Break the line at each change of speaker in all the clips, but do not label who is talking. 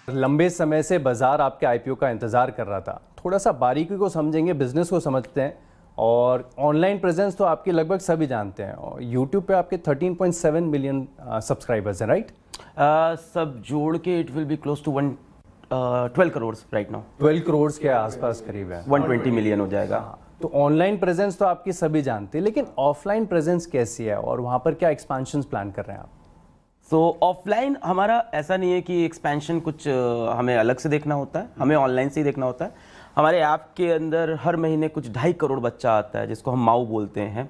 लंबे समय से बाजार आपके आईपीओ का इंतजार कर रहा था। थोड़ा सा बारीकी को समझेंगे, बिजनेस को समझते हैं। और ऑनलाइन प्रेजेंस तो आपकी लगभग सभी जानते हैं, और यूट्यूब पे आपके 13.7 मिलियन सब्सक्राइबर्स हैं, राइट?
सब जोड़ के it will be close to 12 crore right now.
12 crore के आसपास करीब है,
120 मिलियन हो जाएगा।
तो ऑनलाइन प्रेजेंस तो आपकी सभी जानते हैं, लेकिन ऑफलाइन प्रेजेंस कैसी है और वहाँ पर क्या एक्सपेंशन प्लान कर रहे हैं आप?
तो ऑफलाइन हमारा ऐसा नहीं है कि एक्सपेंशन कुछ हमें अलग से देखना होता है, हमें ऑनलाइन से ही देखना होता है। हमारे ऐप के अंदर हर महीने कुछ 2.5 करोड़ बच्चा आता है, जिसको हम माऊ बोलते हैं।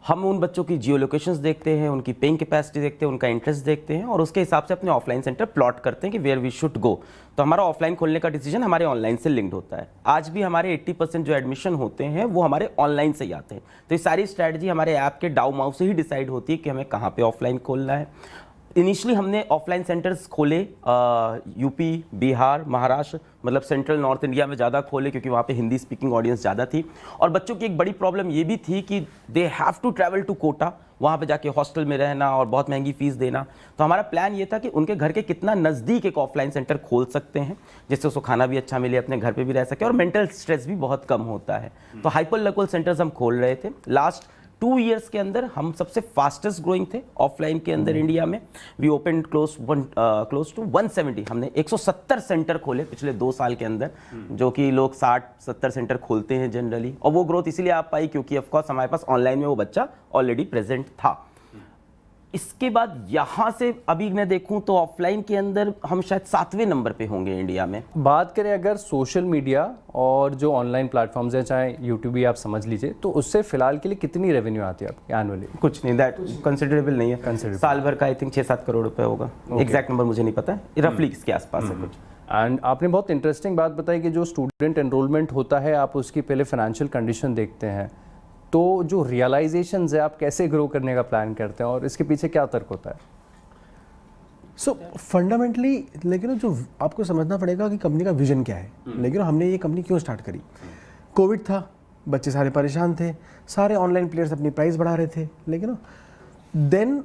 हम उन बच्चों की जियो लोकेशंस देखते हैं, उनकी पेइंग कैपेसिटी देखते हैं, उनका इंटरेस्ट देखते हैं, और उसके हिसाब से अपने ऑफलाइन सेंटर प्लॉट करते हैं कि वेयर वी शुड गो। तो हमारा ऑफलाइन खोलने का डिसीजन हमारे ऑनलाइन से लिंक्ड होता है। आज भी हमारे 80% जो एडमिशन होते हैं वो हमारे ऑनलाइन से ही आते हैं। तो ये सारी स्ट्रैटेजी हमारे ऐप के डाउ माउ से ही डिसाइड होती है कि हमें कहाँ पे ऑफलाइन खोलना है। इनिशियली हमने ऑफलाइन सेंटर्स खोले यूपी, बिहार, महाराष्ट्र, मतलब सेंट्रल नॉर्थ इंडिया में ज़्यादा खोले, क्योंकि वहाँ पे हिंदी स्पीकिंग ऑडियंस ज़्यादा थी। और बच्चों की एक बड़ी प्रॉब्लम ये भी थी कि they have to travel to Kota, वहाँ पे जाके हॉस्टल में रहना और बहुत महंगी फीस देना। तो हमारा प्लान ये था कि उनके घर के कितना नज़दीक एक ऑफलाइन सेंटर खोल सकते हैं, जिससे उसको खाना भी अच्छा मिले, अपने घर पे भी रह सके, और मेंटल स्ट्रेस भी बहुत कम होता है। तो हाइपर लोकल सेंटर्स हम खोल रहे थे। लास्ट 2 years के अंदर हम सबसे फास्टेस्ट ग्रोइंग थे ऑफलाइन के अंदर इंडिया में। वी ओपन क्लोज टू 170, हमने 170 सेंटर खोले पिछले 2 साल के अंदर, जो कि लोग 60-70 सेंटर खोलते हैं जनरली। और वो ग्रोथ इसीलिए आ पाई क्योंकि ऑफकोर्स हमारे पास ऑनलाइन में वो बच्चा ऑलरेडी प्रेजेंट था। इसके बाद यहाँ से अभी मैं देखूं तो ऑफलाइन के अंदर हम शायद 7वें नंबर पे होंगे इंडिया में।
बात करें अगर सोशल मीडिया और जो ऑनलाइन प्लेटफॉर्म्स हैं, चाहे यूट्यूब ही आप समझ लीजिए, तो उससे फिलहाल के लिए कितनी रेवेन्यू आती है आपकी एनुअली?
कुछ नहीं, दैट कंसिडरेबल नहीं है। साल भर का आई थिंक 6-7 करोड़ रुपए होगा। एग्जैक्ट नंबर मुझे नहीं पता है, रफली इसके आसपास है कुछ।
एंड आपने बहुत इंटरेस्टिंग बात बताई कि जो स्टूडेंट एनरोलमेंट होता है आप उसकी पहले फाइनेंशियल कंडीशन देखते हैं, तो जो रियलाइजेशन है आप कैसे ग्रो करने का प्लान करते हैं और इसके पीछे क्या तर्क होता है?
सो फंडामेंटली लेकिन जो आपको समझना पड़ेगा कि कंपनी का विजन क्या है। लेकिन हमने ये कंपनी क्यों स्टार्ट करी? कोविड था, बच्चे सारे परेशान थे, सारे ऑनलाइन प्लेयर्स अपनी प्राइस बढ़ा रहे थे, लेकिन then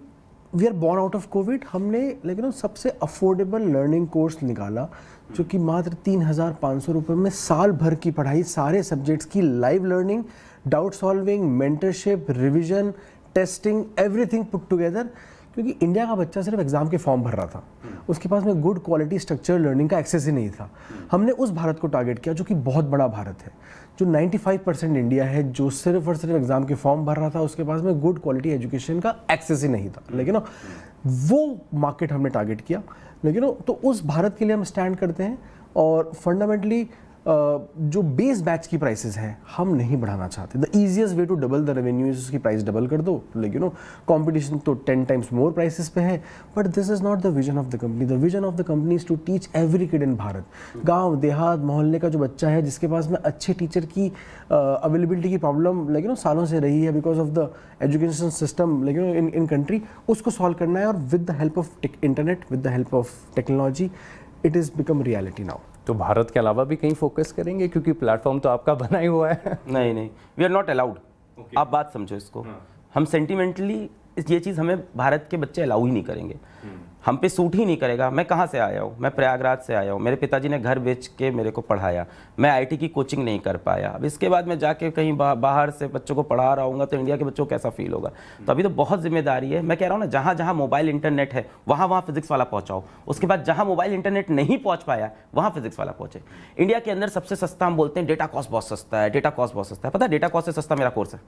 we are born out of COVID. हमने लेकिन सबसे अफोर्डेबल लर्निंग कोर्स निकाला, जो कि मात्र 3,500 रुपये में साल भर की पढ़ाई, सारे सब्जेक्ट्स की live learning, doubt solving, mentorship, revision, testing, everything put together. क्योंकि इंडिया का बच्चा सिर्फ एग्जाम के फॉर्म भर रहा था, उसके पास में गुड क्वालिटी स्ट्रक्चर लर्निंग का एक्सेस ही नहीं था। हमने उस भारत को टारगेट किया जो कि बहुत बड़ा भारत है, जो 95% इंडिया है, जो सिर्फ और सिर्फ एग्जाम के फॉर्म भर रहा था, उसके पास में गुड क्वालिटी एजुकेशन का एक्सेस ही नहीं था। लेकिन वो मार्केट हमने टारगेट किया। लेकिन तो उस भारत के लिए हम स्टैंड करते हैं, और फंडामेंटली जो बेस बैच की प्राइसेस हैं हम नहीं बढ़ाना चाहते। The easiest way to double the revenue is उसकी प्राइस डबल कर दो। लेकिन कंपटीशन तो 10 टाइम्स मोर प्राइसेस पे है, but this is not the vision of the company. The vision of the company is to teach every kid in Bharat. गांव देहात मोहल्ले का जो बच्चा है, जिसके पास में अच्छे टीचर की अवेलेबिलिटी की प्रॉब्लम लेकिन सालों से रही है because of the education system लेकिन इन कंट्री, उसको सॉल्व करना है। और with the help of internet, with the help of technology, it is become reality now.
तो भारत के अलावा भी कहीं फोकस करेंगे, क्योंकि प्लेटफॉर्म तो आपका बना ही हुआ है?
नहीं, वी आर नॉट अलाउड। आप बात समझो इसको। हम सेंटिमेंटली ये चीज़ हमें भारत के बच्चे अलाउ ही नहीं करेंगे, हम पे सूट ही नहीं करेगा। मैं कहाँ से आया हूँ? मैं प्रयागराज से आया हूँ। मेरे पिताजी ने घर बेच के मेरे को पढ़ाया, मैं आईटी की कोचिंग नहीं कर पाया। अब इसके बाद मैं जाके कहीं बाहर से बच्चों को पढ़ा रहा हूँ तो इंडिया के बच्चों को कैसा फील होगा? तो अभी तो बहुत जिम्मेदारी है। मैं कह रहा हूँ ना, जहाँ जहाँ मोबाइल इंटरनेट है वहाँ फिजिक्स वाला पहुँचाओ। उसके बाद जहाँ मोबाइल इंटरनेट नहीं पहुँच पाया वहाँ फिजिक्स वाला पहुँचे। इंडिया के अंदर सबसे सस्ता हम बोलते हैं डेटा कॉस्ट बहुत सस्ता है, डेटा कॉस्ट बहुत सस्ता है। पता है डेटा कॉस्ट से सस्ता मेरा कोर्स है।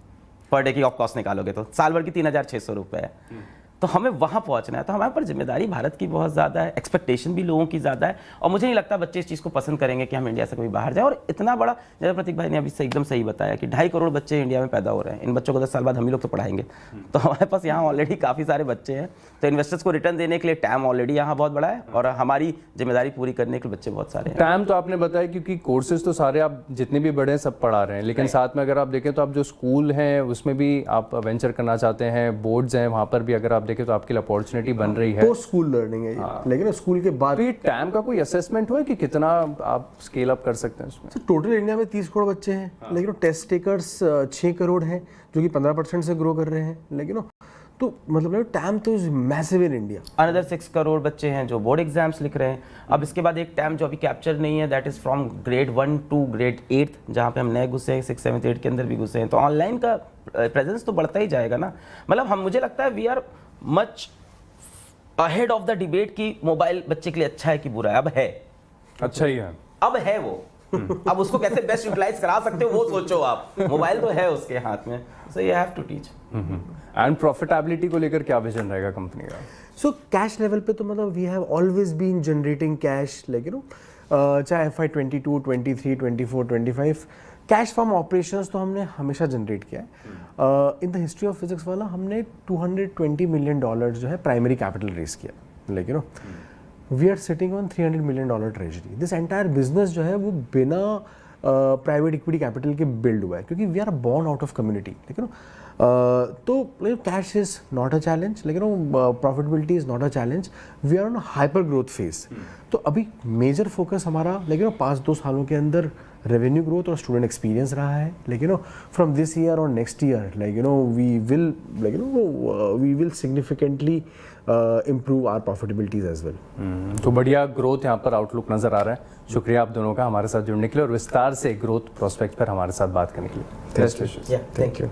पर डे की ऑफ कॉस्ट निकालोगे तो साल भर की 3,600 रुपये है। तो हमें वहाँ पहुँचना है। तो हमारे पर जिम्मेदारी भारत की बहुत ज़्यादा है, एक्सपेक्टेशन भी लोगों की ज़्यादा है, और मुझे नहीं लगता बच्चे इस चीज़ को पसंद करेंगे कि हम इंडिया से कभी बाहर जाए। और इतना बड़ा, जैसे प्रतीक भाई ने अभी से एकदम सही बताया कि 2.5 करोड़ बच्चे इंडिया में पैदा हो रहे हैं। इन बच्चों को 10 साल बाद हम ही लोग तो पढ़ाएंगे। तो हमारे पास यहाँ ऑलरेडी काफ़ी सारे बच्चे हैं। तो इन्वेस्टर्स को रिटर्न देने के लिए टैम ऑलरेडी यहाँ बहुत बड़ा है, और हमारी जिम्मेदारी पूरी करने के लिए बच्चे बहुत सारे हैं।
टैम तो आपने बताया, क्योंकि कोर्सेज तो सारे आप जितने भी बड़े हैं सब पढ़ा रहे हैं, लेकिन साथ में अगर आप देखें तो आप जो स्कूल हैं उसमें भी आप वेंचर करना चाहते हैं, बोर्ड्स हैं वहाँ पर भी अगर आप देखें तो आपके लिए अपॉर्चुनिटी बन रही है।
पोस्ट स्कूल लर्निंग है ये। लेकिन स्कूल के बाद
तो टैम का कोई असेसमेंट हुआ है कि कितना आप स्केल अप कर सकते हैं उसमें?
टोटल इंडिया में 30 करोड़ बच्चे हैं, लेकिन टेस्ट टेकर्स 6 करोड़ हैं, जो कि 15% से ग्रो कर रहे हैं। लेकिन तो मतलब टैम तो is massive in India.
Another 6 crore बच्चे हैं जो बोर्ड एग्जाम्स लिख रहे हैं। अब इसके बाद एक टैम जो अभी कैप्चर नहीं है, that is from grade 1 to grade 8, जहाँ पे हम नए घुसे हैं, 6, 7, 8 के अंदर भी घुसे हैं। तो ऑनलाइन का प्रेजेंस तो बढ़ता ही जाएगा ना। मतलब हम, मुझे लगता है we are much ahead of the debate कि मोबाइल बच्चे के लिए अच्छा है कि बुरा है। अब है,
अच्छा ही है।
अब है वो। अब उसको कैसे बेस्ट यूटिलाइज करा सकते हो वो सोचो आप। मोबाइल तो है उसके हाथ में, so you have to teach.
And profitability को लेकर क्या विजन रहेगा कंपनी का?
सो कैश लेवल पे तो मतलब we have always been generating cash, like चाहे FY 22, 23, 24, 25 कैश फ्रॉम ऑपरेशंस तो हमने हमेशा जनरेट किया है। In the history of Physics Wallah हमने $220 मिलियन जो है प्राइमरी कैपिटल रेस किया, like we are sitting on $300 million treasury. This entire business जो है वो बिना प्राइवेट इक्विटी कैपिटल के बिल्ड हुआ है, क्योंकि we are born out of community, लेकिन तो cash is not a challenge, लेकिन profitability is not a challenge. We are on hyper growth phase. तो अभी मेजर फोकस हमारा, लेकिन 5-2 सालों के अंदर रेवेन्यू ग्रोथ और स्टूडेंट एक्सपीरियंस रहा है। लेकिन फ्रॉम दिस ईयर और next year we will significantly improve our profitabilities as well.
तो बढ़िया ग्रोथ यहाँ पर आउटलुक नज़र आ रहा है। शुक्रिया आप दोनों का हमारे साथ जुड़ने के लिए और विस्तार से ग्रोथ प्रोस्पेक्ट पर हमारे साथ बात करने के लिए।
Thank you.